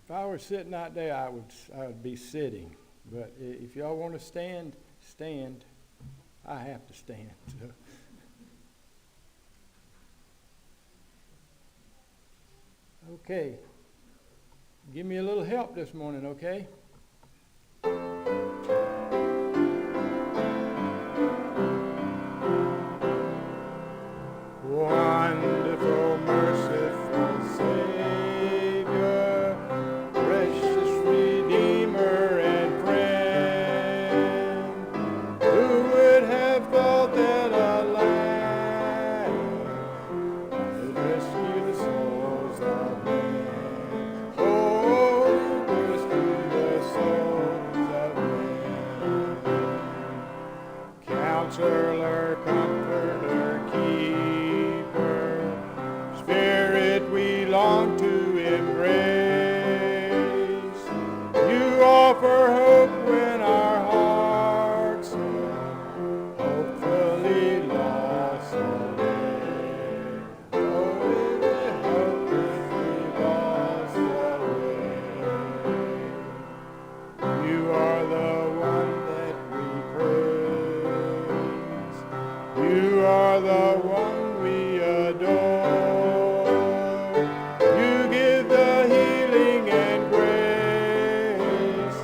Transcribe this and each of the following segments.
If I were sitting out there, I would be sitting. But if y'all want to stand, stand. I have to stand. So. Okay. Give me a little help this morning, okay? Wonderful, merciful Savior, precious Redeemer and friend, who would have thought that a lamb would rescue the souls of men? Oh, rescue the souls of men. Counselor, Comforter, Keeper, Spirit we long to embrace. You offer hope when our hearts are hopefully lost away. Oh, we hopelessly lost away. You are the one that we praise. You are the one we adore. You give the healing and grace.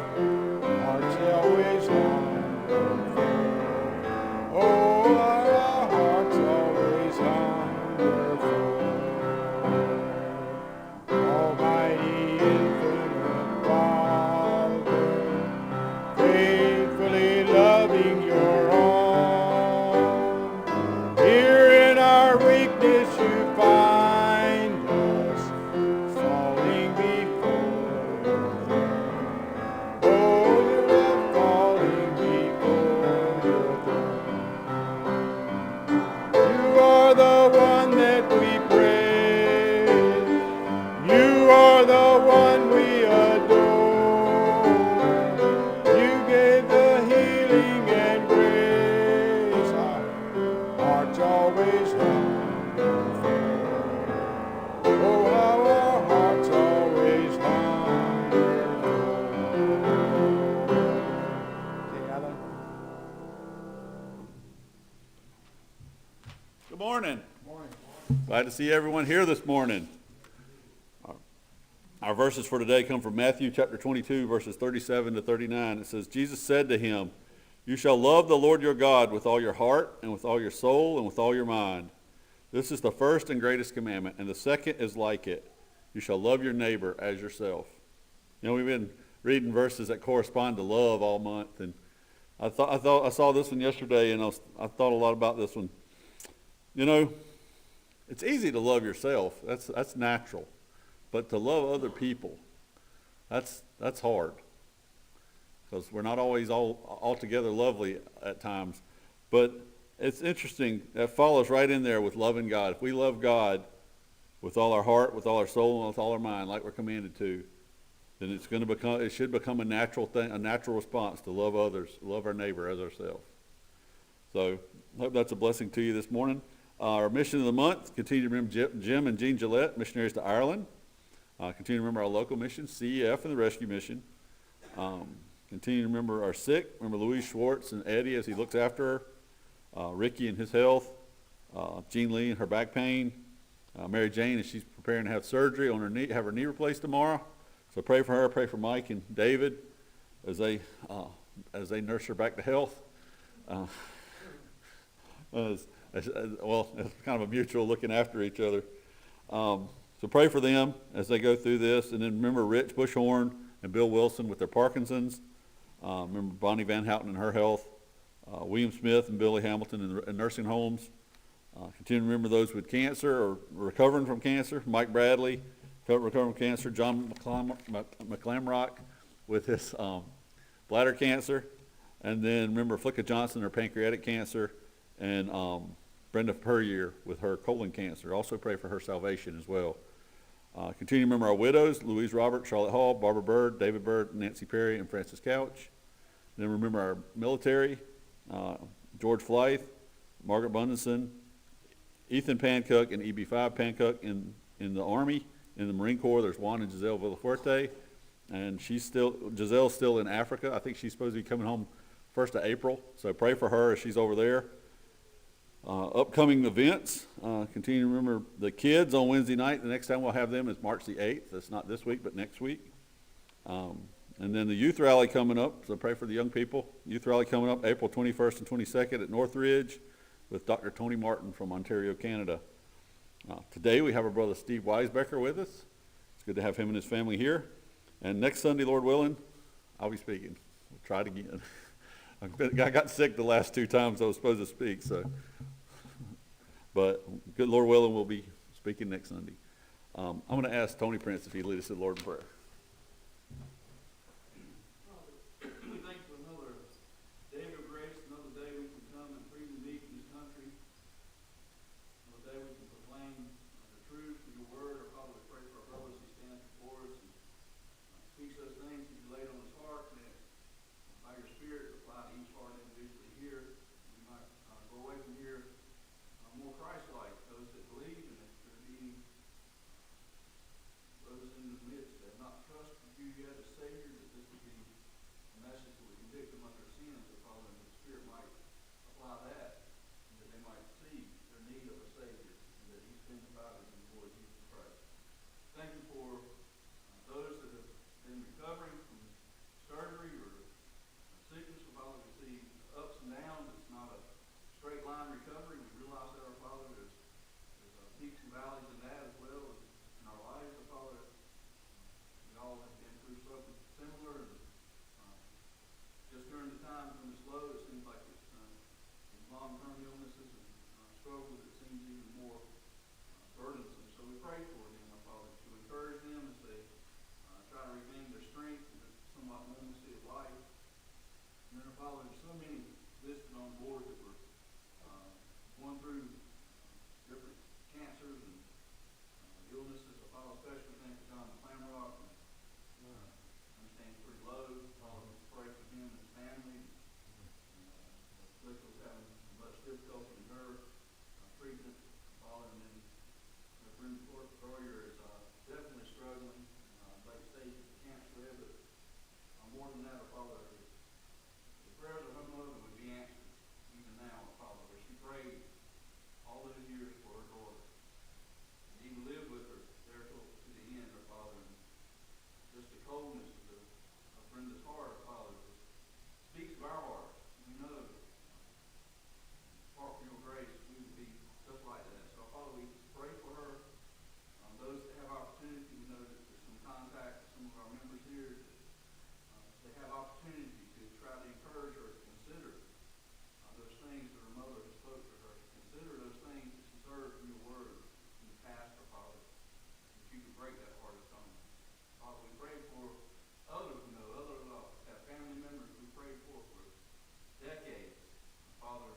Hearts always hunger for. Oh, our hearts always hunger for. Almighty infinite Father, faithfully loving your own. Here in our weakness you find us, falling before your throne. Oh, you're falling before your throne. You are the one that we praise. You are the one we adore. You gave the healing and grace. Our hearts always hunger for. Oh, how our hearts always hunger for. Okay, Alan. Good morning. Morning. Glad to see everyone here this morning. Our verses for today come from Matthew chapter 22, verses 37 to 39. It says, Jesus said to him, "You shall love the Lord your God with all your heart and with all your soul and with all your mind. This is the first and greatest commandment, and the second is like it. You shall love your neighbor as yourself." You know, we've been reading verses that correspond to love all month, and I saw this one yesterday, and I thought a lot about this one. You know, it's easy to love yourself. That's natural. But to love other people, that's hard. Because we're not always altogether lovely at times. But it's interesting, that follows right in there with loving God. If we love God with all our heart, with all our soul, and with all our mind, like we're commanded to, then it should become a natural thing, a natural response to love others, love our neighbor as ourselves. So I hope that's a blessing to you this morning. Our mission of the month, continue to remember Jim and Jean Gillette, missionaries to Ireland. Continue to remember our local mission, CEF and the rescue mission. Continue to remember our sick. Remember Louise Schwartz and Eddie as he looks after her. Ricky and his health. Jean Lee and her back pain. Mary Jane as she's preparing to have surgery on her knee, have her knee replaced tomorrow. So pray for her. Pray for Mike and David as they nurse her back to health. Well, it's kind of a mutual looking after each other. So pray for them as they go through this. And then remember Rich Bushhorn and Bill Wilson with their Parkinson's. Remember Bonnie Van Houten and her health. William Smith and Billy Hamilton in nursing homes. Continue to remember those with cancer or recovering from cancer. Mike Bradley, recovering from cancer. John McClamrock with his bladder cancer. And then remember Flicka Johnson, her pancreatic cancer. And Brenda Puryear with her colon cancer. Also pray for her salvation as well. Continue to remember our widows, Louise Robert, Charlotte Hall, Barbara Bird, David Bird, Nancy Perry, and Francis Couch. Then remember our military, George Flythe, Margaret Bundenson, Ethan Pancook, and EB5 Pancook in the Army. In the Marine Corps, there's Juan and Giselle Villafuerte. and Giselle's still in Africa. I think she's supposed to be coming home 1st of April, so pray for her as she's over there. Upcoming events, continue to remember the kids on Wednesday night. The next time we'll have them is March the 8th. That's not this week, but next week. And then the youth rally coming up, so pray for the young people. Youth rally coming up April 21st and 22nd at Northridge with Dr. Tony Martin from Ontario, Canada. Today we have our brother Steve Weisbecker with us. It's good to have him and his family here. And next Sunday, Lord willing, I'll be speaking. We'll try it again. I got sick the last 2 times I was supposed to speak, so. But good Lord willing, we'll be speaking next Sunday. I'm going to ask Tony Prince if he'd lead us in the Lord in prayer. We thank you for another day of grace, another day we can come and freely meet in this country. Another day we can proclaim the truth of your word. Our Father, we pray for our brothers who stand before us and speak those things that you laid on his heart. May it, by your Spirit, apply to each heart individually here. We might go away from here more Christ-like, those that believe, and if there be those in the midst that have not trusted you yet as Savior, that this would be a message that would convict them of their sins, so Father, and the Spirit might apply that, and that they might see their need of a Savior, and that he's been provided in the Lord Jesus Christ. Thank you for those that have been recovering from surgery or sickness. So Father, we see ups and downs. It's not a straight line recovery. We realize that, our Father, there's peaks and valleys in that as well as in our lives. So Father, we all have been through something similar. And, just during the times when it's low, it seems like it's long-term illnesses and struggles that seems even more burdensome. So we pray for them, our Father, to encourage them as they try to regain their strength and their somewhat normalcy of life. And then, our Father, there's so many listed on board that were going through different cancers and illnesses. So Father, especially thank you, John Clamrock. I understand he's pretty low. Father, we pray for him and his family. Liz was having much difficulty in her treatment, Father, and then Brenda Troyer is definitely struggling, late stages of cancer there, but more than that, Father, the prayers of her mother would be answered even now, Father, where she prayed all those years for her daughter. And even lived with her there till to the end, her Father, and just the coldness of Brenda's heart, Father, just speaks of our hearts. We know, apart from your grace, we would be just like that. So, Father, we pray for her. Those that have opportunity, we know that there's some contact with some of our members here. They have opportunity to try to encourage her to consider those things that her mother has spoke to her. Consider those things that she's heard from your word in the past, her Father, that you can break that heart of stone. Father, we pray for others we know, others have family members we prayed for decades. Father,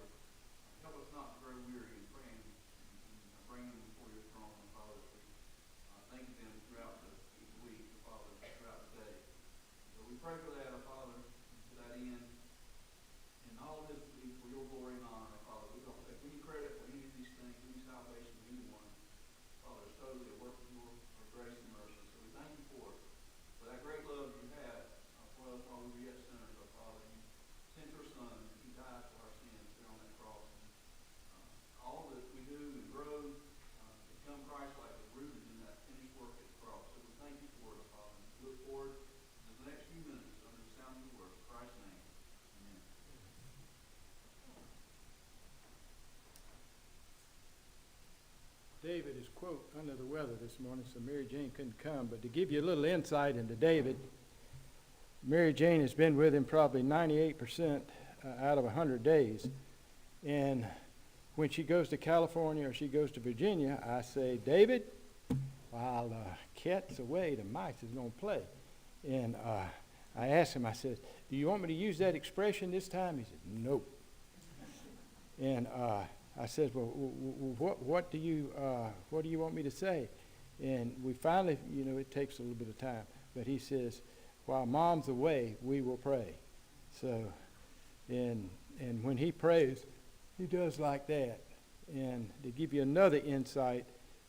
help us not to grow weary in praying and bring them before your throne, Father. Thank them throughout the week, Father, throughout the day. So we pray for that, Father, to that end. And all of this will be for your glory and honor, Father. We don't take any credit for any of these things, any salvation of anyone. Father, it's totally a work of your grace and mercy. So we thank you for it. For that great love you had for us while we were yet sinners, our Father. You sent your Son, and he died for our sins there on that cross. And, all that we do and grow to become Christ-like is rooted in that finished work at the cross. So we thank you for it, Father. We look forward to the next few minutes under the sound of your word. In Christ's name, amen. David is, quote, under the weather this morning, so Mary Jane couldn't come. But to give you a little insight into David, Mary Jane has been with him probably 98% out of 100 days. And when she goes to California or she goes to Virginia, I say, David, while cat's away, the mice is going to play. And I asked him, I said, do you want me to use that expression this time? He said, nope. And I said, well, what do you want me to say? And we finally, it takes a little bit of time. But he says, while Mom's away, we will pray. So, and when he prays, he does like that. And to give you another insight,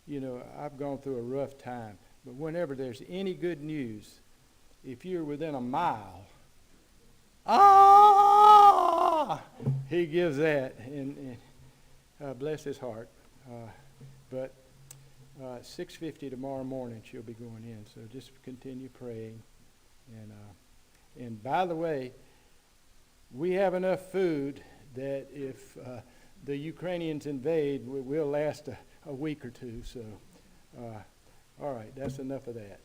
I've gone through a rough time. But whenever there's any good news, if you're within a mile, ah, he gives that, and bless his heart. But 6:50 tomorrow morning she'll be going in, so just continue praying. And by the way, we have enough food that if the Ukrainians invade, we'll last a week or two. So, all right, that's enough of that.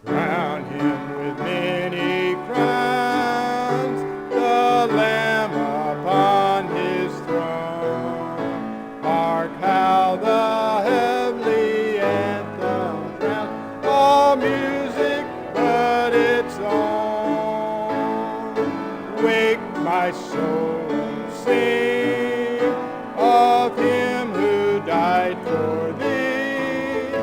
Crown him with many crowns, the Lamb upon his throne. Hark how the heavenly anthem drowns all music but its own. Wake my soul and sing of him who died for thee,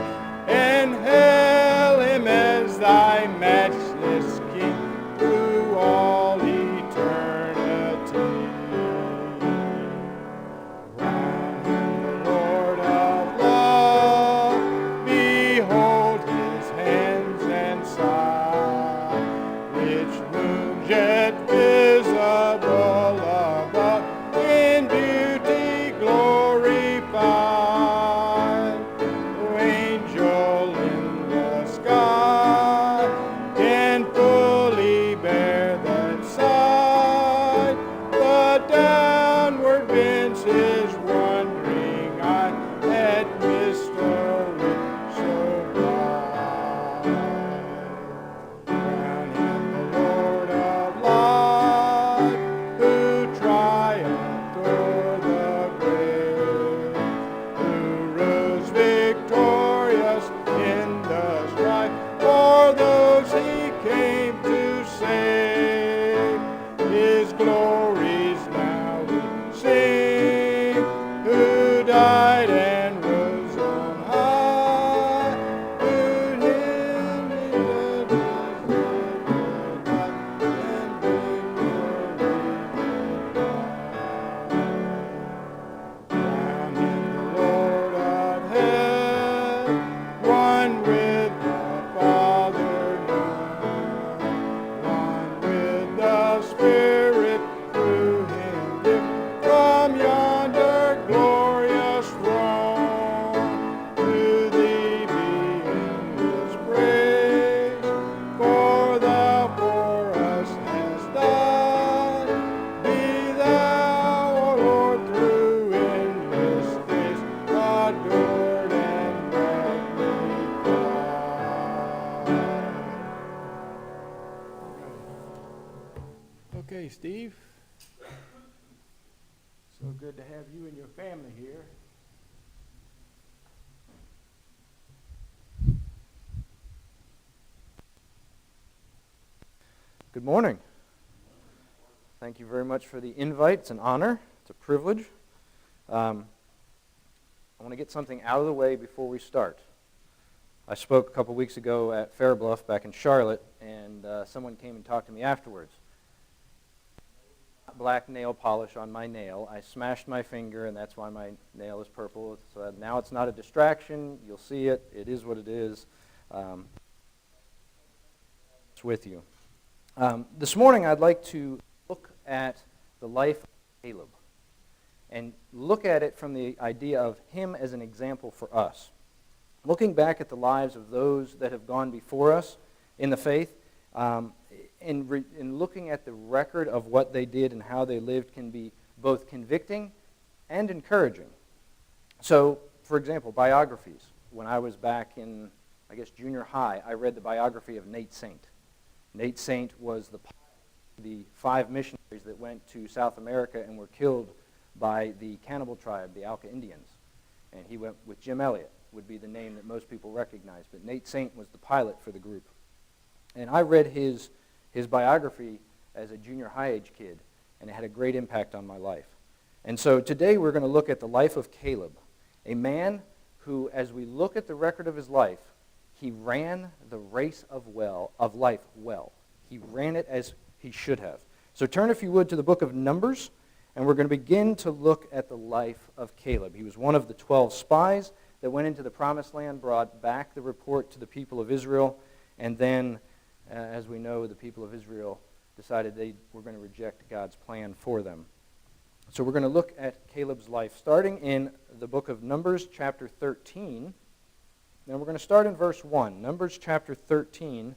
and hail him as thy matchless King through all eternity. Crown him the Lord of love, behold his hands and side, which wounds yet visible above, in beauty glorified. No angel in the sky can fully bear that sight, but downward bends his wondering eye at mystery so bright. Crown him the Lord of light, who triumphed o'er the grave, who rose victorious in the strife for those he came to save. His glories now we sing, who died and rose on high, who him in the life and victory. Crown him the Lord of heaven, one with the Father known, one with the Spirit through him given, from yonder glorious throne. To thee be endless praise, for thou for us hast died. Be thou, O Lord, through endless days, adored and magnified. Okay, Steve. So good to have you and your family here. Good morning. Thank you very much for the invite. It's an honor. It's a privilege. I want to get something out of the way before we start. I spoke a couple weeks ago at Fair Bluff back in Charlotte, and someone came and talked to me afterwards. Black nail polish on my nail. I smashed my finger, and that's why my nail is purple. So now it's not a distraction. You'll see it. It is what it is. It's with you. This morning, I'd like to look at the life of Caleb and look at it from the idea of him as an example for us. Looking back at the lives of those that have gone before us in the faith, in looking at the record of what they did and how they lived can be both convicting and encouraging. So, for example, biographies. When I was back in, junior high, I read the biography of Nate Saint. Nate Saint was the 5 missionaries that went to South America and were killed by the cannibal tribe, the Alca Indians. And he went with Jim Elliot, would be the name that most people recognize. But Nate Saint was the pilot for the group. And I read his biography as a junior high age kid, and it had a great impact on my life. And so today we're going to look at the life of Caleb, a man who, as we look at the record of his life, he ran the race of life well. He ran it as he should have. So turn, if you would, to the book of Numbers, And we're going to begin to look at the life of Caleb. He was one of the 12 spies that went into the Promised Land, brought back the report to the people of Israel, and then, as we know, the people of Israel decided they were going to reject God's plan for them. So we're going to look at Caleb's life, starting in the book of Numbers, chapter 13. Now we're going to start in verse 1, Numbers chapter 13,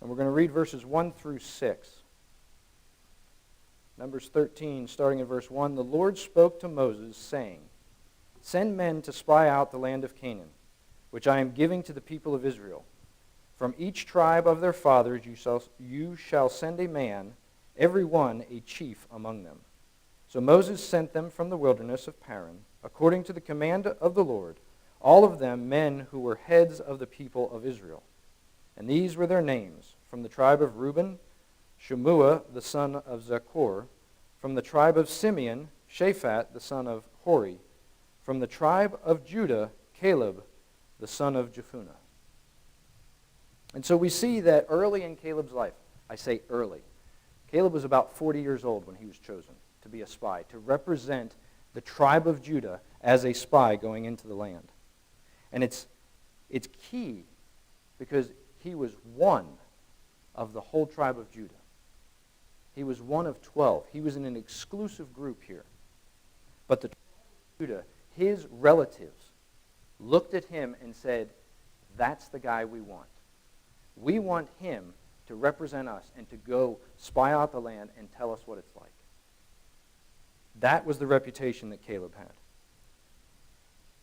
and we're going to read verses 1 through 6. Numbers 13, starting in verse 1, the Lord spoke to Moses, saying, "Send men to spy out the land of Canaan, which I am giving to the people of Israel. From each tribe of their fathers you shall send a man, every one a chief among them." So Moses sent them from the wilderness of Paran, according to the command of the Lord, all of them men who were heads of the people of Israel. And these were their names: from the tribe of Reuben, Shemua the son of Zaccur; from the tribe of Simeon, Shaphat the son of Hori; from the tribe of Judah, Caleb the son of Jephunneh. And so we see that early in Caleb's life, I say early, Caleb was about 40 years old when he was chosen to be a spy, to represent the tribe of Judah as a spy going into the land. And it's key because he was one of the whole tribe of Judah. He was one of 12. He was in an exclusive group here. But the tribe of Judah, his relatives, looked at him and said, "That's the guy we want. We want him to represent us and to go spy out the land and tell us what it's like." That was the reputation that Caleb had.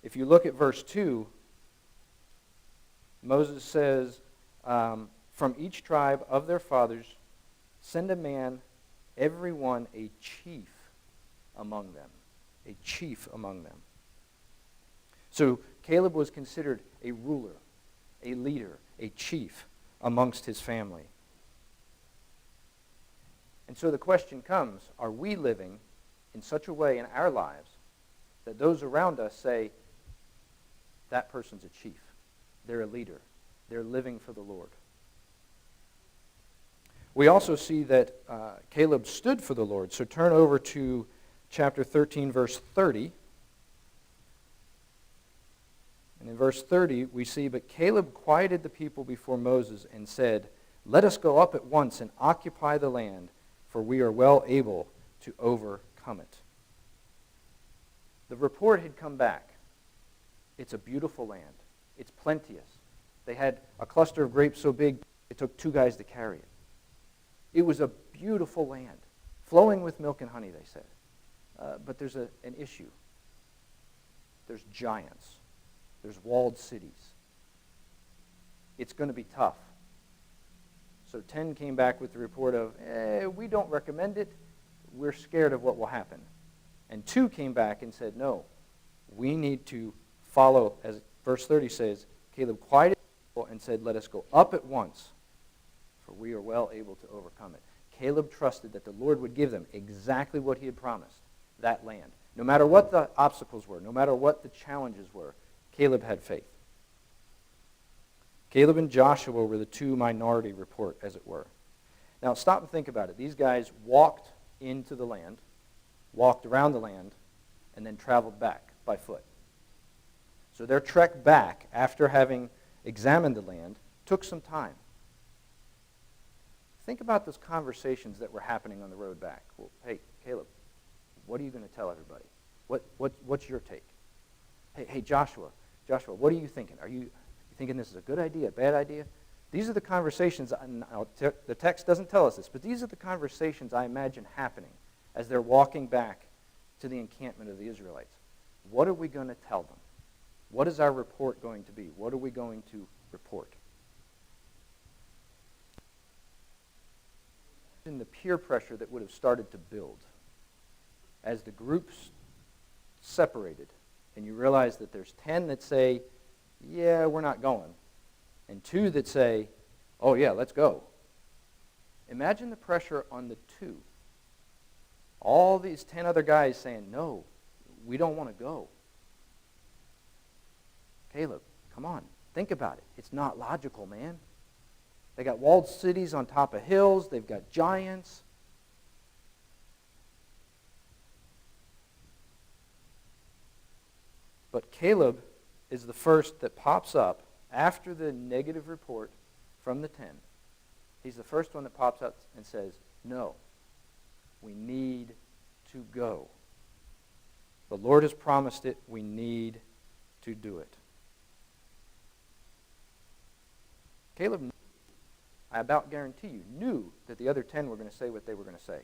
If you look at verse 2, Moses says, "From each tribe of their fathers, send a man, every one a chief among them." A chief among them. So Caleb was considered a ruler, a leader, a chief amongst his family. And so the question comes, are we living in such a way in our lives that those around us say, that person's a chief, they're a leader, they're living for the Lord? We also see that Caleb stood for the Lord. So turn over to chapter 13, verse 30. And in verse 30, we see, "But Caleb quieted the people before Moses and said, 'Let us go up at once and occupy the land, for we are well able to overcome it.'" The report had come back. It's a beautiful land. It's plenteous. They had a cluster of grapes so big, it took 2 guys to carry it. It was a beautiful land, flowing with milk and honey, they said. But there's an issue. There's giants. There's walled cities. It's going to be tough. So 10 came back with the report of, we don't recommend it. We're scared of what will happen. And 2 came back and said, no, we need to follow, as verse 30 says, Caleb quieted the people and said, "Let us go up at once, for we are well able to overcome it." Caleb trusted that the Lord would give them exactly what he had promised, that land. No matter what the obstacles were, no matter what the challenges were, Caleb had faith. Caleb and Joshua were the 2 minority report, as it were. Now stop and think about it. These guys walked into the land, walked around the land, and then traveled back by foot. So their trek back, after having examined the land, took some time. Think about those conversations that were happening on the road back. Well, hey, Caleb, what are you going to tell everybody? What's your take? Hey, Joshua, what are you thinking? Are you thinking this is a good idea, a bad idea? These are the conversations, the text doesn't tell us this, but these are the conversations I imagine happening as they're walking back to the encampment of the Israelites. What are we going to tell them? What is our report going to be? What are we going to report? In the peer pressure that would have started to build as the groups separated, and you realize that there's 10 that say, yeah, we're not going, and 2 that say, oh yeah, let's go. Imagine the pressure on the 2. All these 10 other guys saying, no, we don't want to go. Caleb, come on, think about it. It's not logical, man. They got walled cities on top of hills. They've got giants. But Caleb is the first that pops up after the negative report from the 10. He's the first one that pops up and says, no, we need to go. The Lord has promised it. We need to do it. Caleb, I about guarantee you, knew that the other 10 were going to say what they were going to say.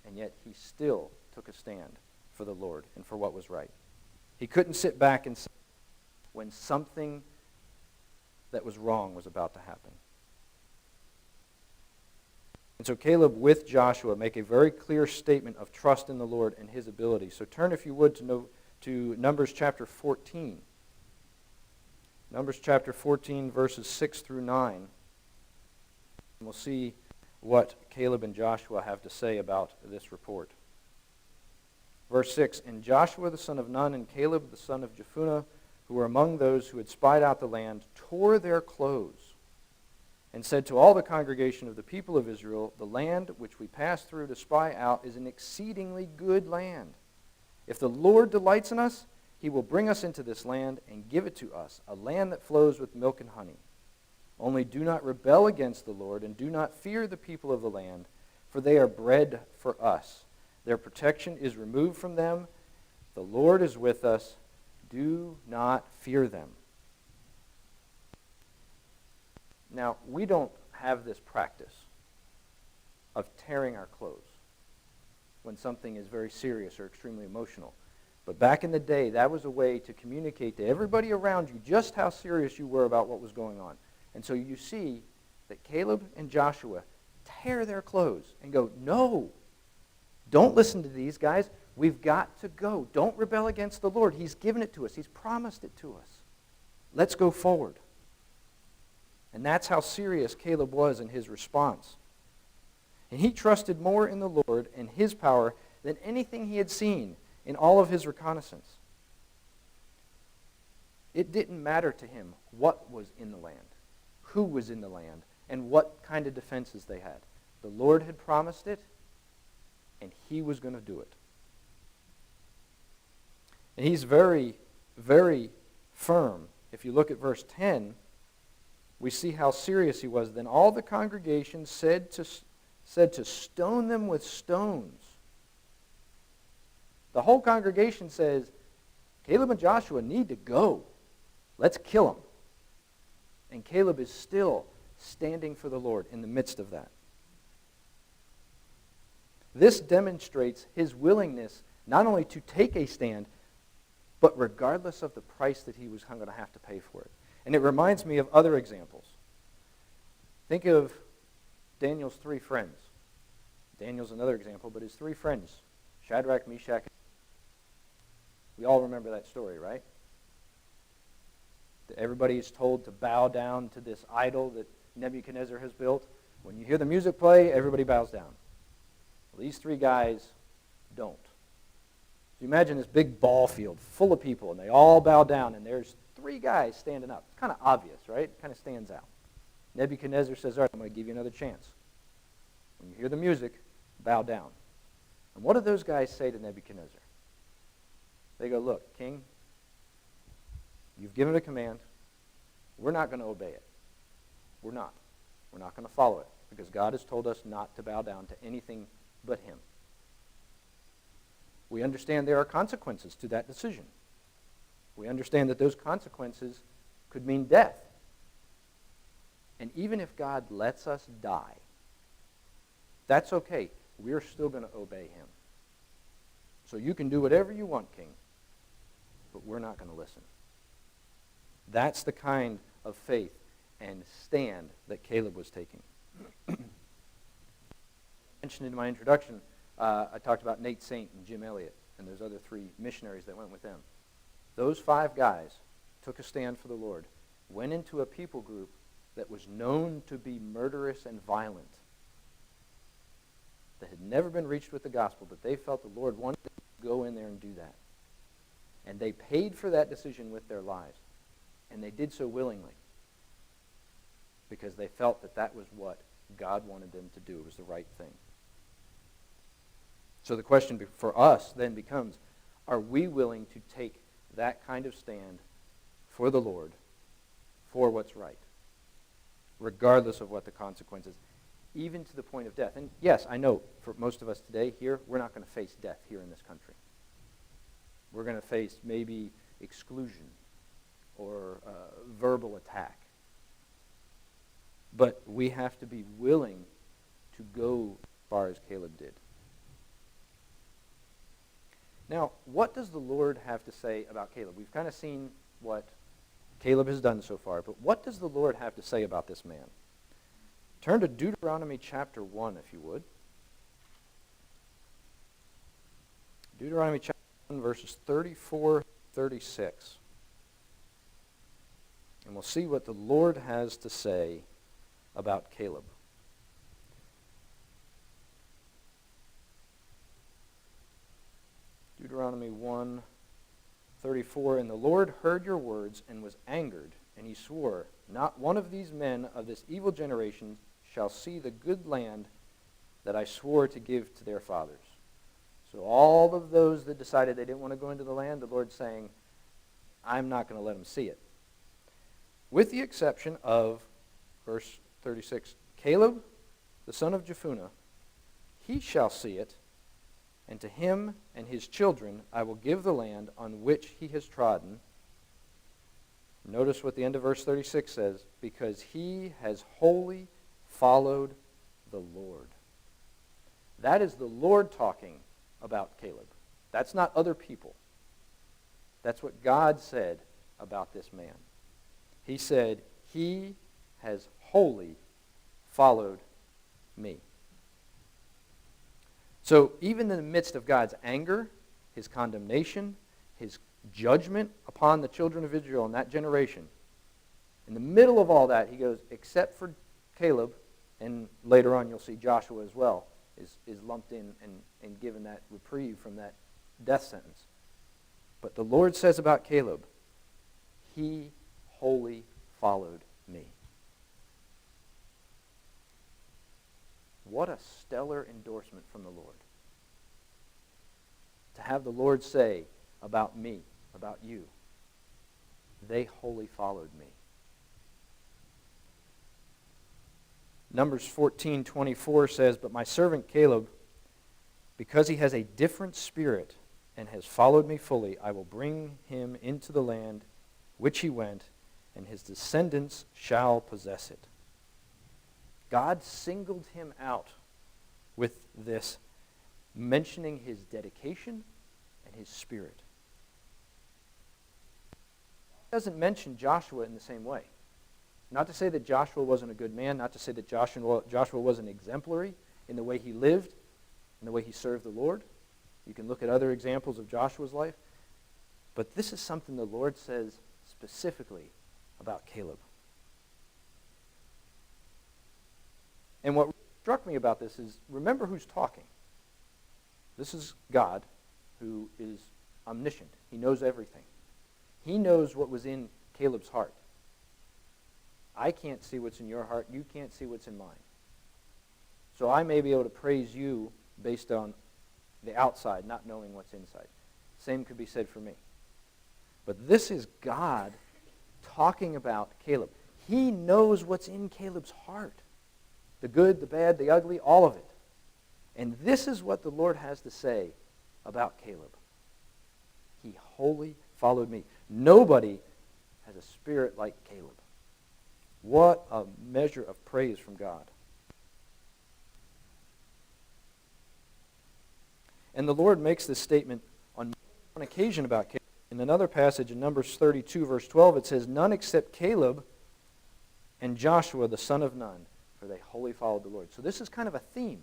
And yet he still took a stand for the Lord and for what was right. He couldn't sit back and say when something that was wrong was about to happen. And so Caleb with Joshua make a very clear statement of trust in the Lord and his ability. So turn, if you would, to Numbers chapter 14. Numbers chapter 14, verses 6 through 9. And we'll see what Caleb and Joshua have to say about this report. Verse 6, And Joshua the son of Nun and Caleb the son of Jephunneh, who were among those who had spied out the land, tore their clothes and said to all the congregation of the people of Israel, The land which we passed through to spy out is an exceedingly good land. If the Lord delights in us, he will bring us into this land and give it to us, a land that flows with milk and honey. Only do not rebel against the Lord, and do not fear the people of the land, for they are bread for us. Their protection is removed from them. The Lord is with us. Do not fear them. Now, we don't have this practice of tearing our clothes when something is very serious or extremely emotional. But back in the day, that was a way to communicate to everybody around you just how serious you were about what was going on. And so you see that Caleb and Joshua tear their clothes and go, no, don't listen to these guys. We've got to go. Don't rebel against the Lord. He's given it to us. He's promised it to us. Let's go forward. And that's how serious Caleb was in his response. And he trusted more in the Lord and his power than anything he had seen in all of his reconnaissance. It didn't matter to him what was in the land, who was in the land, and what kind of defenses they had. The Lord had promised it, and he was going to do it. And he's very, very firm. If you look at verse 10, we see how serious he was. Then all the congregation said to stone them with stones. The whole congregation says, Caleb and Joshua need to go. Let's kill them. And Caleb is still standing for the Lord in the midst of that. This demonstrates his willingness not only to take a stand, but regardless of the price that he was going to have to pay for it. And it reminds me of other examples. Think of Daniel's three friends. Daniel's another example, but his three friends, Shadrach, Meshach, and we all remember that story, right? That everybody is told to bow down to this idol that Nebuchadnezzar has built. When you hear the music play, everybody bows down. Well, these three guys don't. So you imagine this big ball field full of people, and they all bow down, and there's three guys standing up. It's kind of obvious, right? It kind of stands out. Nebuchadnezzar says, all right, I'm going to give you another chance. When you hear the music, bow down. And what do those guys say to Nebuchadnezzar? They go, look, King, you've given a command. We're not going to obey it. We're not. We're not going to follow it because God has told us not to bow down to anything but him. We understand there are consequences to that decision. We understand that those consequences could mean death. And even if God lets us die, that's okay. We're still going to obey him. So you can do whatever you want, King, but we're not going to listen. That's the kind of faith and stand that Caleb was taking. I mentioned in my introduction, I talked about Nate Saint and Jim Elliott and those other three missionaries that went with them. Those five guys took a stand for the Lord, went into a people group that was known to be murderous and violent, that had never been reached with the gospel, but they felt the Lord wanted them to go in there and do that. And they paid for that decision with their lives. And they did so willingly because they felt that that was what God wanted them to do. It was the right thing. So the question for us then becomes, Are we willing to take that kind of stand for the Lord, for what's right, regardless of what the consequences, even to the point of death? And yes, I know for most of us today here, we're not going to face death here in this country. We're going to face maybe exclusion or verbal attack. But we have to be willing to go as far as Caleb did. Now, what does the Lord have to say about Caleb? We've kind of seen what Caleb has done so far, but what does the Lord have to say about this man? Turn to Deuteronomy chapter 1, if you would. Deuteronomy chapter 1, verses 34, 36. And we'll see what the Lord has to say about Caleb. Deuteronomy 1:34, and the Lord heard your words and was angered, and he swore, not one of these men of this evil generation shall see the good land that I swore to give to their fathers. So all of those that decided they didn't want to go into the land, the Lord's saying, I'm not going to let them see it. With the exception of, verse 36, Caleb, the son of Jephunneh, he shall see it, and to him and his children I will give the land on which he has trodden. Notice what the end of verse 36 says, because he has wholly followed the Lord. That is the Lord talking about Caleb. That's not other people. That's what God said about this man. He said, he has wholly followed me. So even in the midst of God's anger, his condemnation, his judgment upon the children of Israel in that generation, in the middle of all that, he goes, except for Caleb, and later on you'll see Joshua as well, is lumped in and given that reprieve from that death sentence. But the Lord says about Caleb, he wholly followed me. What a stellar endorsement from the Lord. To have the Lord say about me, about you, they wholly followed me. Numbers 14:24 says, but my servant Caleb, because he has a different spirit and has followed me fully, I will bring him into the land which he went, and his descendants shall possess it. God singled him out with this, mentioning his dedication and his spirit. He doesn't mention Joshua in the same way. Not to say that Joshua wasn't a good man, not to say that Joshua wasn't exemplary in the way he lived, in the way he served the Lord. You can look at other examples of Joshua's life. But this is something the Lord says specifically about Caleb. And what struck me about this is, remember who's talking. This is God, who is omniscient. He knows everything. He knows what was in Caleb's heart. I can't see what's in your heart. You can't see what's in mine. So I may be able to praise you based on the outside, not knowing what's inside. Same could be said for me. But this is God talking about Caleb. He knows what's in Caleb's heart. The good, the bad, the ugly, all of it. And this is what the Lord has to say about Caleb. He wholly followed me. Nobody has a spirit like Caleb. What a measure of praise from God. And the Lord makes this statement on one occasion about Caleb. In another passage in Numbers 32, verse 12, it says, none except Caleb and Joshua, the son of Nun, for they wholly followed the Lord. So this is kind of a theme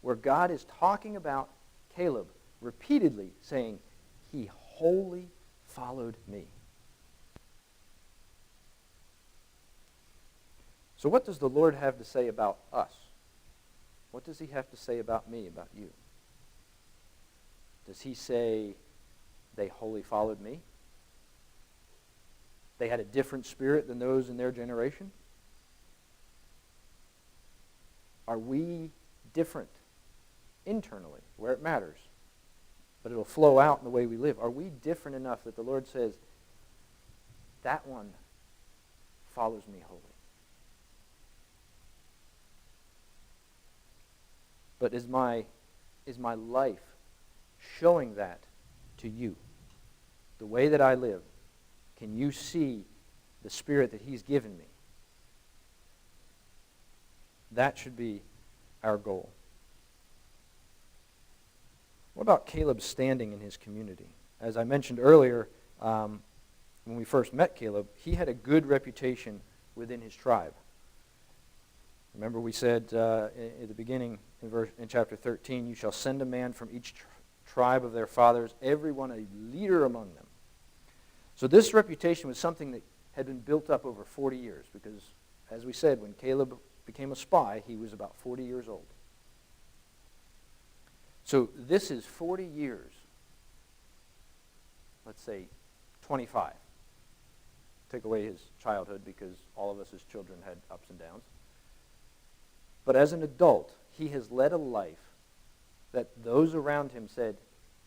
where God is talking about Caleb repeatedly, saying, he wholly followed me. So what does the Lord have to say about us? What does he have to say about me, about you? Does he say, they wholly followed me? They had a different spirit than those in their generation? Are we different internally, where it matters? but it'll flow out in the way we live. Are we different enough that the Lord says, that one follows me wholly? But is my life showing that to you? The way that I live, can you see the Spirit that He's given me? That should be our goal. What about Caleb's standing in his community? As I mentioned earlier, when we first met Caleb, he had a good reputation within his tribe. Remember we said at the beginning in chapter 13, you shall send a man from each tribe of their fathers, everyone a leader among them. So this reputation was something that had been built up over 40 years because, as we said, when Caleb became a spy, he was about 40 years old. So this is 40 years, let's say 25. Take away his childhood because all of us as children had ups and downs. But as an adult, he has led a life that those around him said,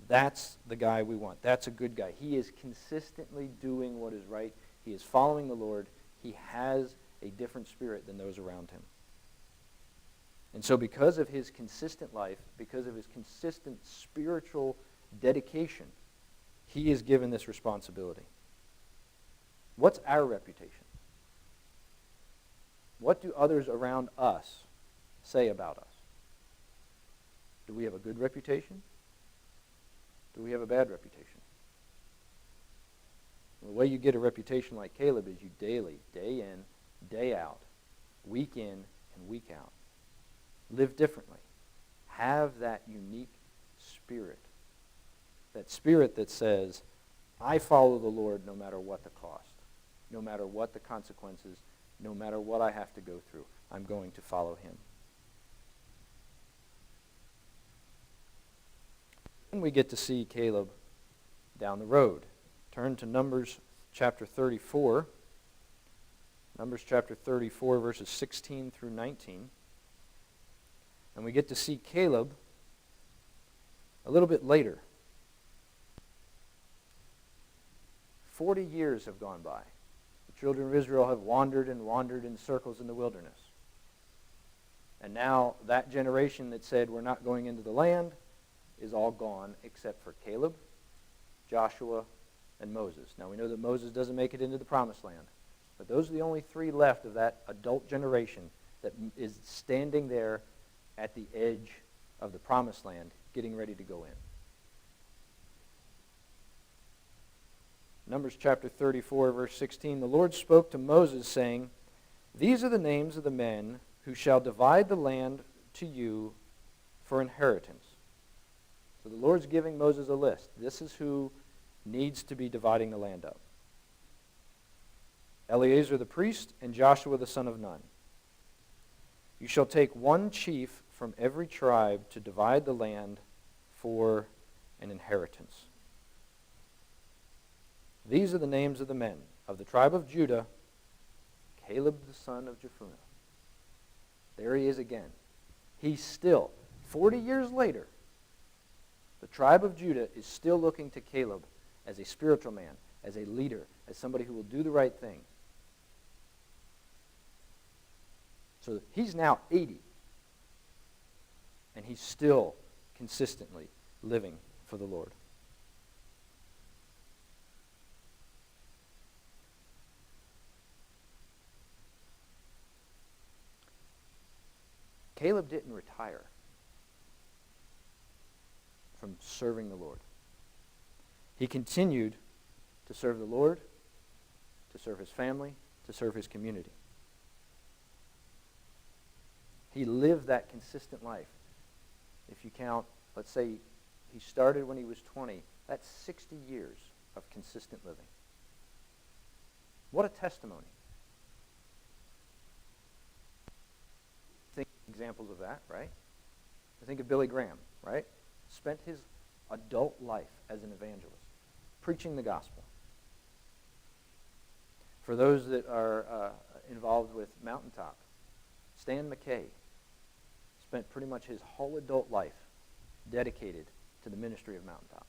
that's the guy we want. That's a good guy. He is consistently doing what is right. He is following the Lord. He has a different spirit than those around him. And so because of his consistent life, because of his consistent spiritual dedication, he is given this responsibility. What's our reputation? What do others around us say about us? Do we have a good reputation? Do we have a bad reputation? The way you get a reputation like Caleb is you daily, day in, day out, week in and week out, live differently. Have that unique spirit. That spirit that says, I follow the Lord no matter what the cost, no matter what the consequences, no matter what I have to go through. I'm going to follow Him. Then we get to see Caleb down the road. Turn to Numbers chapter 34. Numbers chapter 34, verses 16 through 19. And we get to see Caleb a little bit later. 40 years have gone by. The children of Israel have wandered and wandered in circles in the wilderness. And now that generation that said we're not going into the land is all gone except for Caleb, Joshua, and Moses. Now we know that Moses doesn't make it into the promised land. But those are the only three left of that adult generation that is standing there at the edge of the promised land, getting ready to go in. Numbers chapter 34, verse 16, the Lord spoke to Moses, saying, These are the names of the men who shall divide the land to you for inheritance. So the Lord's giving Moses a list. This is who needs to be dividing the land up. Eleazar the priest and Joshua the son of Nun. You shall take one chief from every tribe to divide the land for an inheritance. These are the names of the men of the tribe of Judah, Caleb the son of Jephunneh. There he is again. He's still, 40 years later, the tribe of Judah is still looking to Caleb as a spiritual man, as a leader, as somebody who will do the right thing. So he's now 80, and he's still consistently living for the Lord. Caleb didn't retire from serving the Lord. He continued to serve the Lord, to serve his family, to serve his community. He lived that consistent life. If you count, let's say he started when he was 20, that's 60 years of consistent living. What a testimony. Think examples of that, right? I think of Billy Graham, right? Spent his adult life as an evangelist, preaching the gospel. For those that are involved with Mountaintop, Stan McKay spent pretty much his whole adult life dedicated to the ministry of Mountaintop.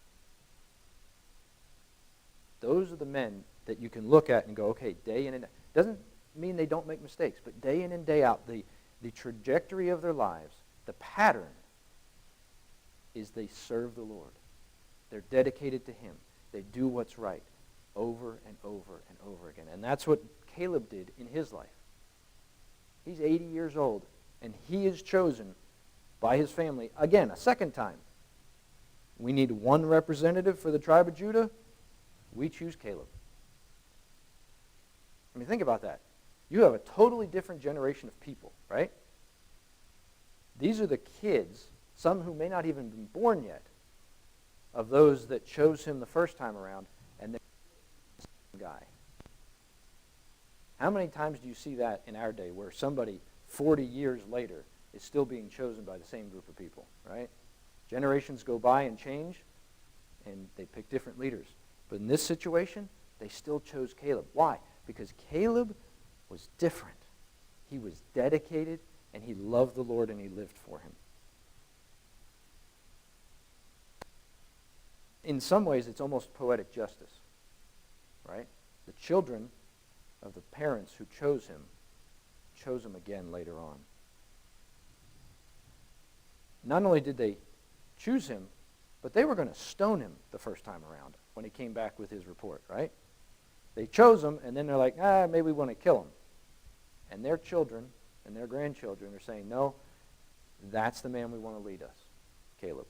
Those are the men that you can look at and go, okay, day in and out. Doesn't mean they don't make mistakes, but day in and day out, the trajectory of their lives, the pattern is they serve the Lord. They're dedicated to Him. They do what's right over and over and over again. And that's what Caleb did in his life. He's 80 years old, and he is chosen by his family, again, a second time. We need one representative for the tribe of Judah. We choose Caleb. I mean, think about that. You have a totally different generation of people, right? These are the kids, some who may not even been born yet, of those that chose him the first time around, and they're the same guy. How many times do you see that in our day where somebody 40 years later is still being chosen by the same group of people, right? Generations go by and change, and they pick different leaders. But in this situation, they still chose Caleb. Why? Because Caleb was different. He was dedicated, and he loved the Lord, and he lived for Him. In some ways, it's almost poetic justice, right? The children of the parents who chose him again later on. Not only did they choose him, but they were going to stone him the first time around when he came back with his report, right? They chose him, and then they're like, maybe we want to kill him. And their children and their grandchildren are saying, no, that's the man we want to lead us, Caleb.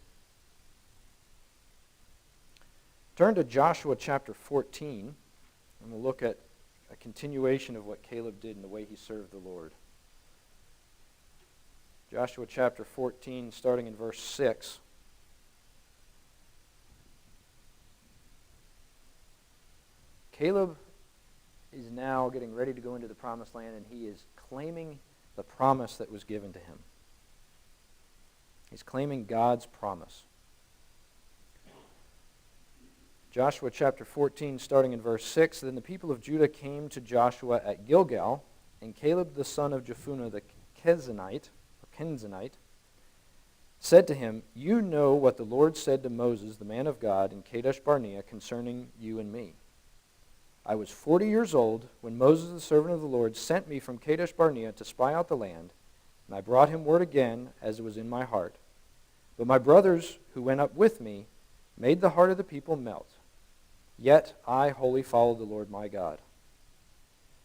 Turn to Joshua chapter 14, and we'll look at a continuation of what Caleb did and the way he served the Lord. Joshua chapter 14, starting in verse 6. Caleb is now getting ready to go into the promised land, and he is claiming the promise that was given to him. He's claiming God's promise. Joshua chapter 14, starting in verse 6, Then the people of Judah came to Joshua at Gilgal, and Caleb the son of Jephunneh the Kenizzite, said to him, You know what the Lord said to Moses, the man of God, in Kadesh Barnea concerning you and me. I was 40 years old when Moses, the servant of the Lord, sent me from Kadesh Barnea to spy out the land, and I brought him word again as it was in my heart. But my brothers who went up with me made the heart of the people melt. Yet I wholly followed the Lord my God.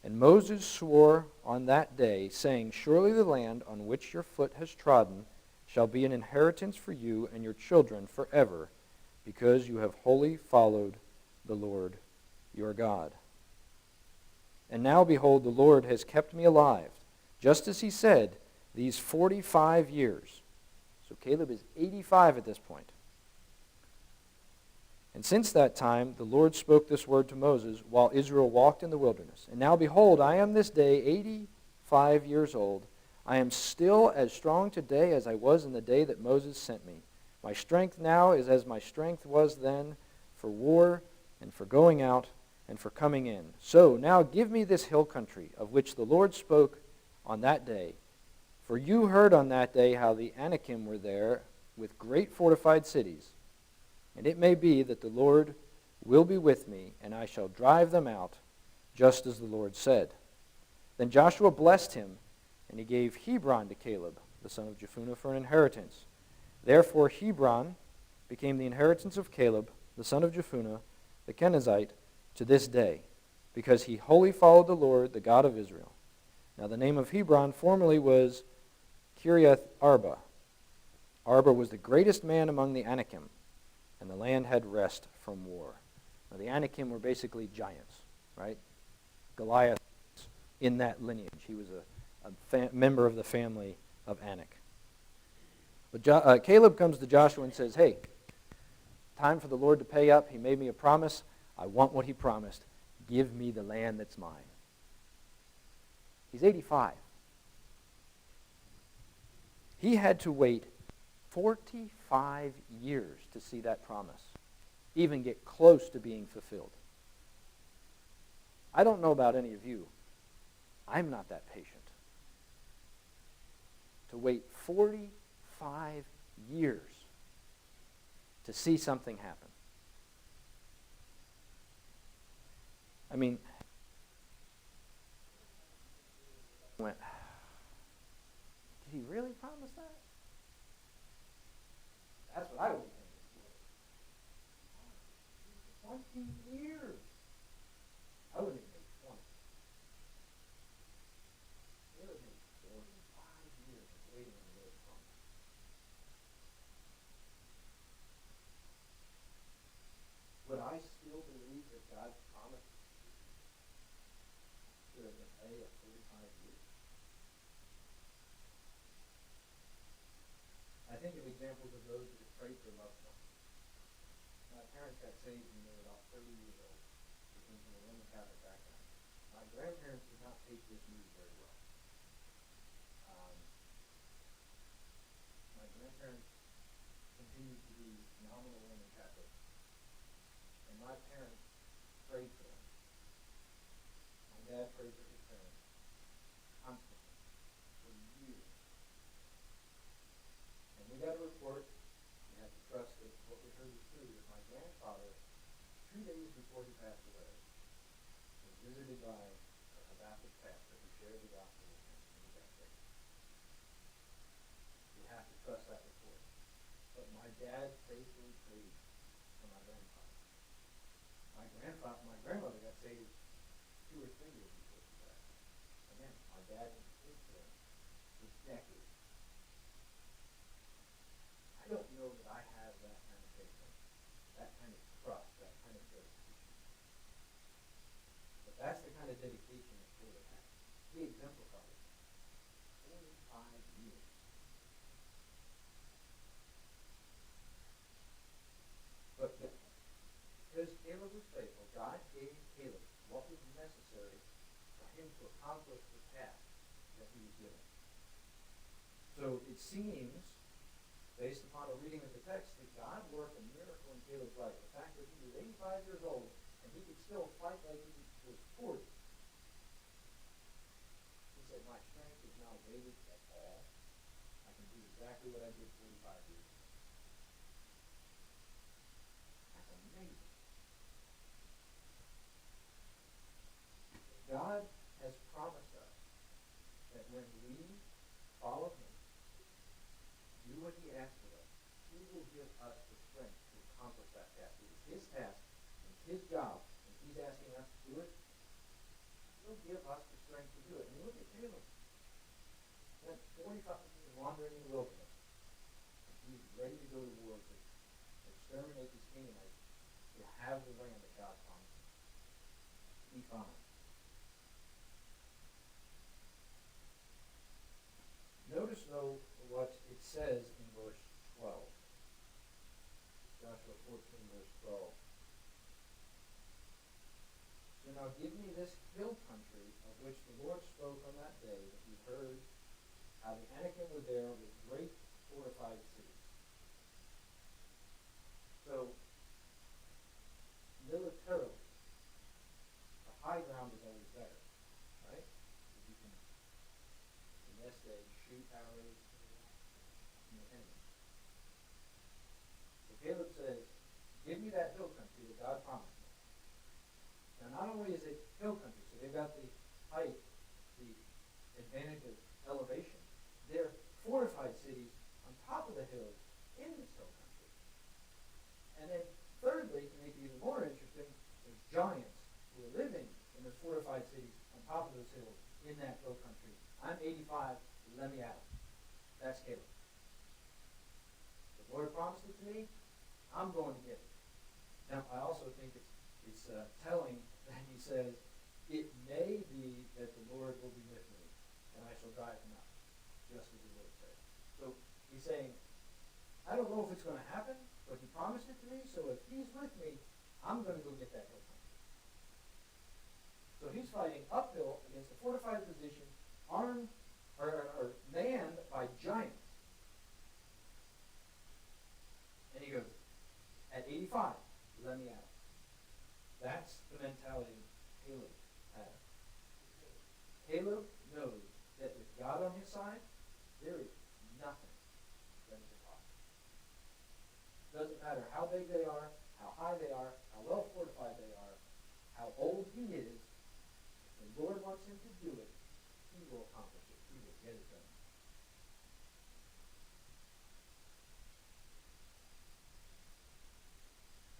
And Moses swore on that day, saying, Surely the land on which your foot has trodden shall be an inheritance for you and your children forever, because you have wholly followed the Lord your God. And now, behold, the Lord has kept me alive, just as he said, these 45 years. So Caleb is 85 at this point. And since that time, the Lord spoke this word to Moses while Israel walked in the wilderness. And now, behold, I am this day 85 years old. I am still as strong today as I was in the day that Moses sent me. My strength now is as my strength was then for war and for going out and for coming in. So now give me this hill country of which the Lord spoke on that day. For you heard on that day how the Anakim were there with great fortified cities. And it may be that the Lord will be with me, and I shall drive them out, just as the Lord said. Then Joshua blessed him, and he gave Hebron to Caleb, the son of Jephunneh, for an inheritance. Therefore Hebron became the inheritance of Caleb, the son of Jephunneh, the Kenizzite, to this day, because he wholly followed the Lord, the God of Israel. Now the name of Hebron formerly was Kiriath Arba. Arba was the greatest man among the Anakim, and the land had rest from war. Now the Anakim were basically giants, right? Goliath was in that lineage. He was a member of the family of Anak. But Caleb comes to Joshua and says, hey, time for the Lord to pay up. He made me a promise. I want what he promised. Give me the land that's mine. He's 85. He had to wait 45 years to see that promise even get close to being fulfilled. I don't know about any of you. I'm not that patient. To wait 45 years to see something happen. I mean, went, did he really promise that? That's what I would think. 20 years. I wouldn't even make 20. It would make 45 years of waiting on the Lord's promise. Would I still believe that God promised to a delay of 45 years? I think of examples of those that have prayed for loved ones. My parents got saved when they were about 30 years old. They came from a Roman Catholic background. My grandparents did not take this news very well. My grandparents continued to be nominal Roman Catholics, and my parents prayed for them. My dad prayed for his parents constantly for years. And we got a report. We had to trust that what we heard was true, that my grandfather, 2 days before he passed away, was visited by a Baptist pastor who shared the gospel with him, and he got saved. We have to trust that report. But my dad faithfully prayed for my grandfather. My grandmother got saved 2 or 3 years before she passed. Again, my dad and his parents for decades. I don't know that I have that kind of faith, that kind of trust, that kind of dedication. But that's the kind of dedication that Caleb had. He exemplified it. 45 years. But because Caleb was faithful, God gave Caleb what was necessary for him to accomplish the task that he was given. So it seems, based upon a reading of the text, that God worked a miracle in Caleb's life. The fact that he was 85 years old and he could still fight like he was 40. He said, my strength is not weighted at all. I can do exactly what I did 45 years ago. That's amazing. God has promised us that when we follow him, do what he asks of us, he will give us the strength to accomplish that task. It is his task and his job, and he's asking us to do it. He'll give us the strength to do it. And look at Caleb. Spent 45 years wandering in the wilderness. And he's ready to go to war to exterminate these Canaanites to have the land that God promised him. Be fine. Notice, though, what it says in verse 12. Joshua 14, verse 12. So now give me this hill country of which the Lord spoke on that day that you heard how the Anakim were there with great fortified cities. So, militarily, the high ground is always better, right? If you can, the nest egg, shoot arrows from the enemy. So Caleb says, give me that hill country that God promised me. Now, not only is it hill country, so they've got the height, the advantage of elevation. They're fortified cities on top of the hills in this hill country. And then, thirdly, to make it even more interesting, there's giants who are living in those fortified cities on top of those hills in that hill country. I'm 85, let me out. That's Caleb. The Lord promised it to me, I'm going to get it. Now, I also think it's telling that he says, it may be that the Lord will be with me, and I shall drive him out, just as the Lord said. So he's saying, I don't know if it's going to happen, but he promised it to me, so if he's with me, I'm going to go get that hill country. So he's fighting uphill against a fortified position, armed or manned by giants. And he goes, at 85, let me out. That's the mentality Caleb had. Caleb knows that with God on his side, there is nothing that is impossible. doesn't matter how big they are, how high they are, how well fortified they are, how old he is, if the Lord wants him to do it, he will accomplish it. He will get it done.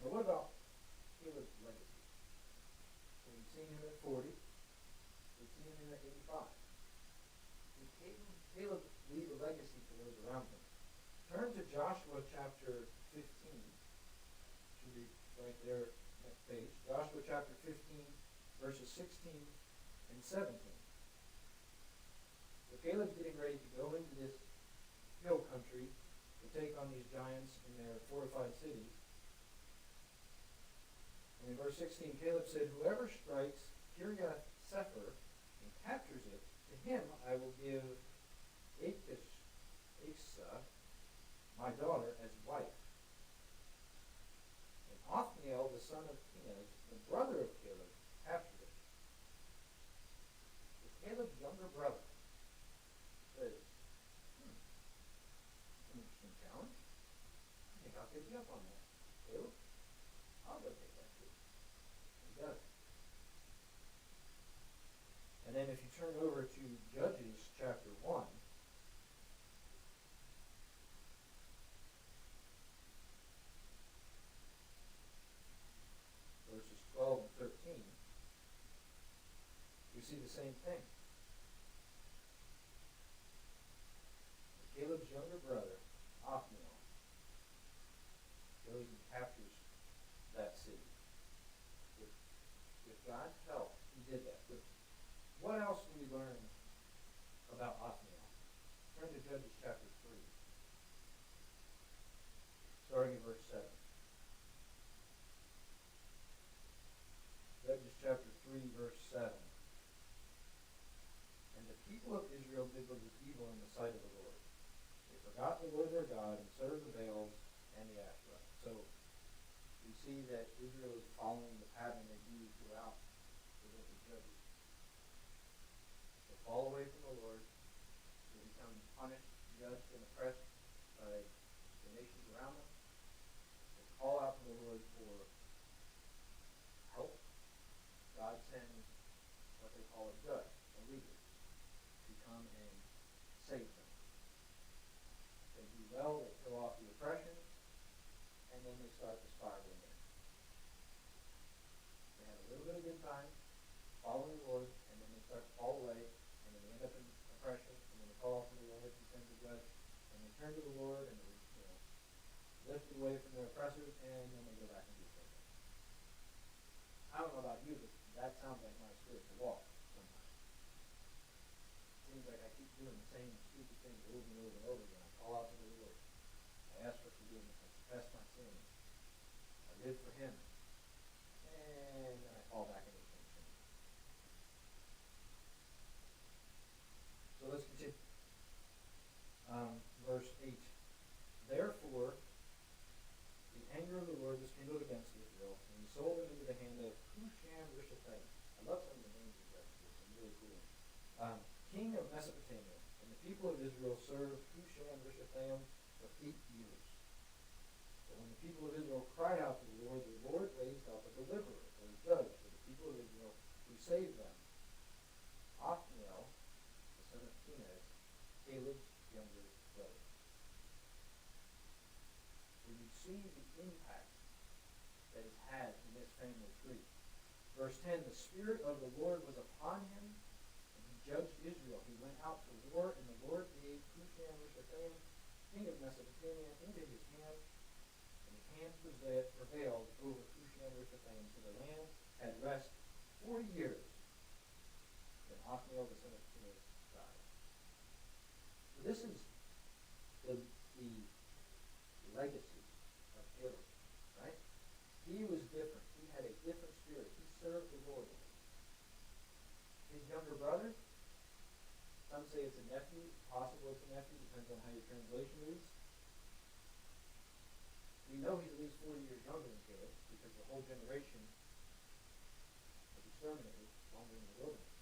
Now what about Caleb's legacy? So we've seen him at 40. We've seen him at 85. Did Caleb leave a legacy for those around him? Turn to Joshua chapter 15. Should be right there, next page. Joshua chapter 15, verses 16 and 17. So Caleb's getting ready to go into this hill country to take on these giants in their fortified cities. And in verse 16, Caleb said, "Whoever strikes Kiriath Sefer and captures it, to him I will give Achsah, my daughter, as wife." And Othniel, the son of Kenaz, the brother of Caleb, captured it. So Caleb's younger brother says, "That's an interesting challenge. I think I'll take you up on that. Caleb, I'll go take that too." He does. And then if you turn over to Judges chapter 1, verses 12 and 13, you see the same thing. Caleb's younger brother, Othniel, goes and captures that city. With God's help, he did that. But what else do we learn about Othniel? Turn to Judges chapter 3, starting in verse 7. Judges chapter 3, verse 7. "And the people of Israel did what was evil in the sight of the Lord. They forgot the Lord their God and served the Baals and the Asherah." So we see that Israel is following the pattern they do throughout the book of Judges. They fall away from the Lord. They become punished, judged, and oppressed by the nations around them. They call out to the Lord for help. God sends what they call a judge, a leader, to come and save them. They do well, they kill off the oppression, and then they start to spiral in. They have a little bit of good time following the Lord, and then they start to fall away, and then they end up in oppression, and then they call out to the Lord, He sends a judge, and they turn to the Lord, and they lift away from their oppressors, and then they go back and do the same thing. I don't know about you, but that sounds like my spiritual walk sometimes. It seems like I keep doing the same stupid things over and over and over again. I call out to the Lord. I ask for forgiveness. I confess my sins. I live for Him. And then I fall back into the same thing. So let's continue. Verse 8. "Therefore, the anger of the Lord was kindled against Israel, and He sold them into the hand of Husham-Rishathaim." I love some of the names of Judges. They're really cool. "King of Mesopotamia, and the people of Israel served Husham-Rishathaim for 8 years. But when the people of Israel cried out to the Lord raised up a deliverer, or a judge for the people of Israel, who saved them. Othniel, the son of Kenaz, Caleb's younger brother." So you see the impact that is had in this family tree. Verse 10, "The Spirit of the Lord was upon him, and he judged Israel. He went out to war, and the Lord gave Husham-Rishathaim, king of Mesopotamia, into his hand, and his hand prevailed over Husham-Rishathaim. So the land had rest 40 years. Then Othniel, the son of Kenaz, died." So this is the legacy of Caleb, right? He was different. He had a different spirit. He served the Lord. His younger brother, some say it's a nephew. It's possible it's a nephew. Depends on how your translation reads. We know he's at least 40 years younger than Caleb because the whole generation was exterminated wandering in the wilderness.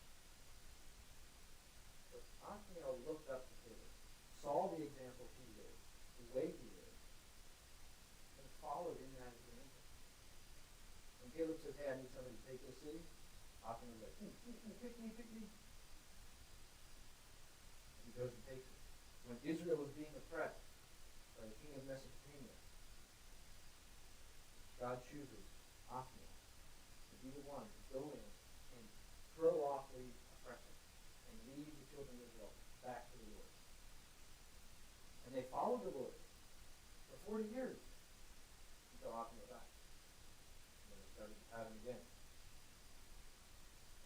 But Othniel looked up to Caleb, saw the example he lived, the way he lived, and Othniel's like, pick me, pick me. And he goes and takes it. When Israel was being oppressed by the king of Mesopotamia, God chooses Othniel to be the one to go in and throw off the oppressor and lead the children of Israel back to the Lord. And they followed the Lord for 40 years until Othniel died. And then they started the pattern again,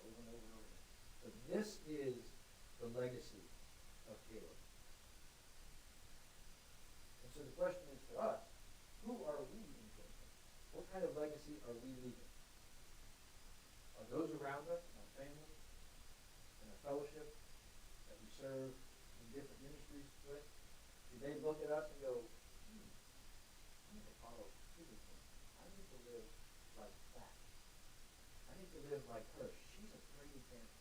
over and over and over again. But this is the legacy of Caleb. And so the question is for us, who are we influencing? What kind of legacy are we leaving? Are those around us, in our family, in our fellowship, that we serve in different ministries with? Do they look at us and go, I need to follow his example. I need to live like that. I need to live like her. She's a great example.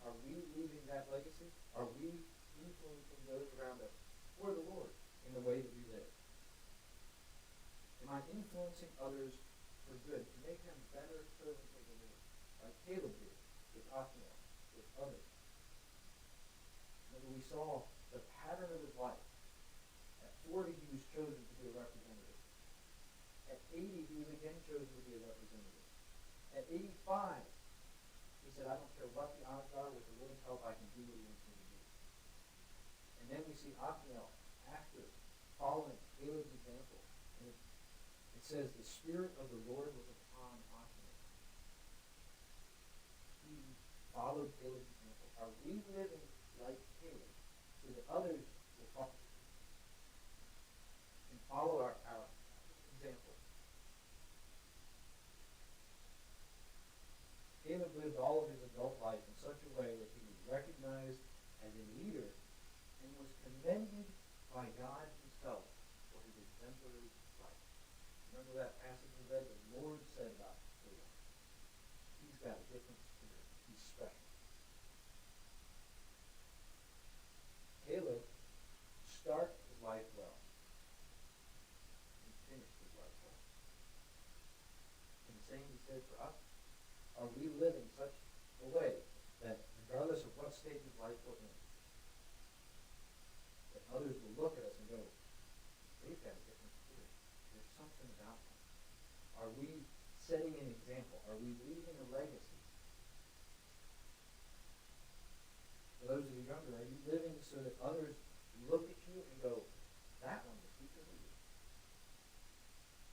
Are we leaving that legacy? Are we influencing those around us for the Lord in the way that we live? Am I influencing others for good to make them better servants of the Lord, like Caleb did with Othniel, with others? Remember, we saw the pattern of his life. At 40, he was chosen to be a representative. At 80, he was again chosen to be a representative. At 85, he said, I don't care what the odds are, with the Lord's help, I can do what he wants me to do. And then we see Othniel, after following Caleb's example, and it says, the Spirit of the Lord was upon Othniel. He followed Caleb's example. Are we living like Caleb so that others will follow and follow our example? Caleb lived all of his adult life in such a way that he was recognized as a leader and was commended by God himself for his exemplary life. Remember that passage we read? The Lord said about Caleb, he's got a different spirit. He's special. Caleb started his life well. He finished his life well. And the same be said for us. Are we living such a way that regardless of what stage of life we're in, that others will look at us and go, they've got a different spirit. There's something about them. Are we setting an example? Are we leaving a legacy? For those of you younger, are you living so that others look at you and go, that one will teach us a leader.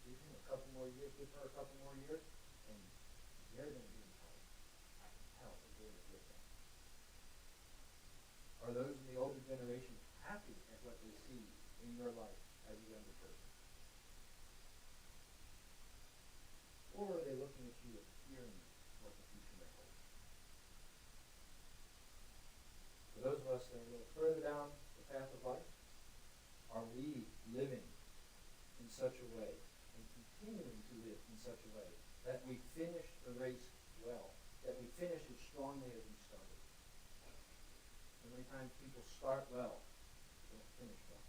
Give him a couple more years, give her a couple more years, and they're going to be empowered. I can tell the Lord is with them. Are those in the older generation happy at what they see in your life as a younger person? Or are they looking at you and fearing what the future may hold? For those of us that are a little further down the path of life, are we living in such a way and continuing to live in such a way that we finish the race well, that we finish as strongly as we started? So many times people start well, but don't finish well.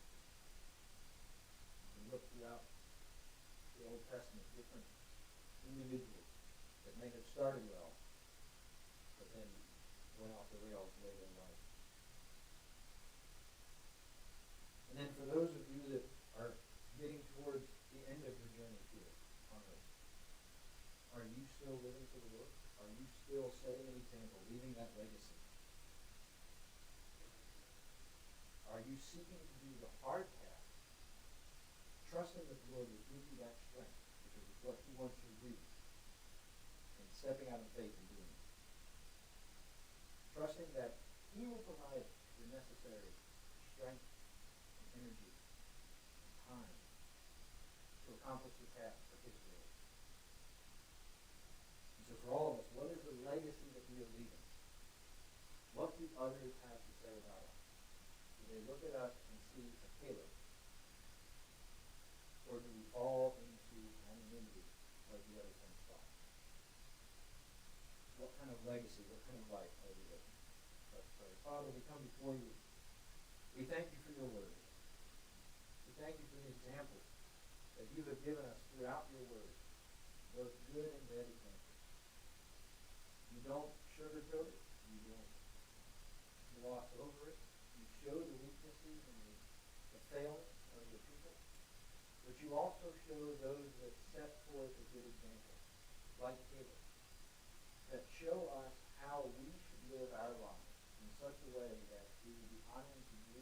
You can look throughout the Old Testament, different individuals that may have started well, but then went off the rails later in life. And then for those of you that are getting towards the end of your journey here on earth, are you still living for the Lord? Are you still setting an example, leaving that legacy? Are you seeking to do the hard task, trusting that the Lord will give you that strength, because it's what he wants you to do, and stepping out in faith and doing it? Trusting that he will provide the necessary strength and energy and time to accomplish the task for his glory. And so for all of us, what is the legacy that we are leaving? What do others have to say about us? Do they look at us and see a Caleb? Or do we fall into anonymity like the other 10 spies? What kind of legacy, what kind of life are we living? Let's pray. Father, we come before you. We thank you for your word. We thank you for the examples that you have given us throughout your word, both good and bad examples. You don't sugarcoat it. You don't gloss over it. You show the weaknesses and the failings of your people. But you also show those that set forth a good example, like Caleb, that show us how we should live our lives in such a way that we will be honoring to you,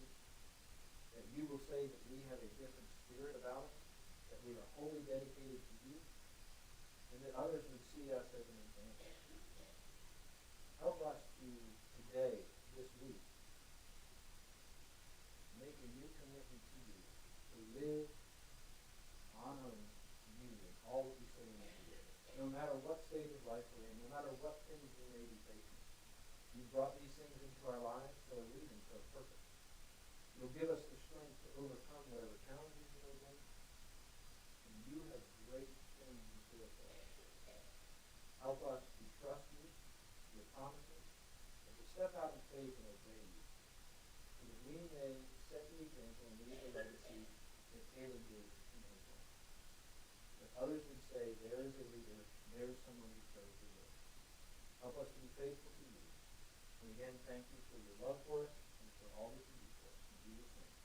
that you will say that we have a different spirit about us, that we are wholly dedicated to you, and that others would see us as an example. Help us to today, this week, make a new commitment to you, to live honoring you in all that we say and do. No matter what stage of life we're in, no matter what things we may be facing. You've brought these things into our lives for a reason, for a purpose. You'll give us the strength to overcome whatever challenges you may bring. And you have great things in store for us. Help us to trust you, your promises, and to step out in faith and obey you, so that we may set the example and leave the legacy that Caleb did in his life. That others would say, there is a leader, there is someone who chose to live. Help us to be faithful to you. And again, thank you for your love for us and for all that you do for us. In Jesus' name.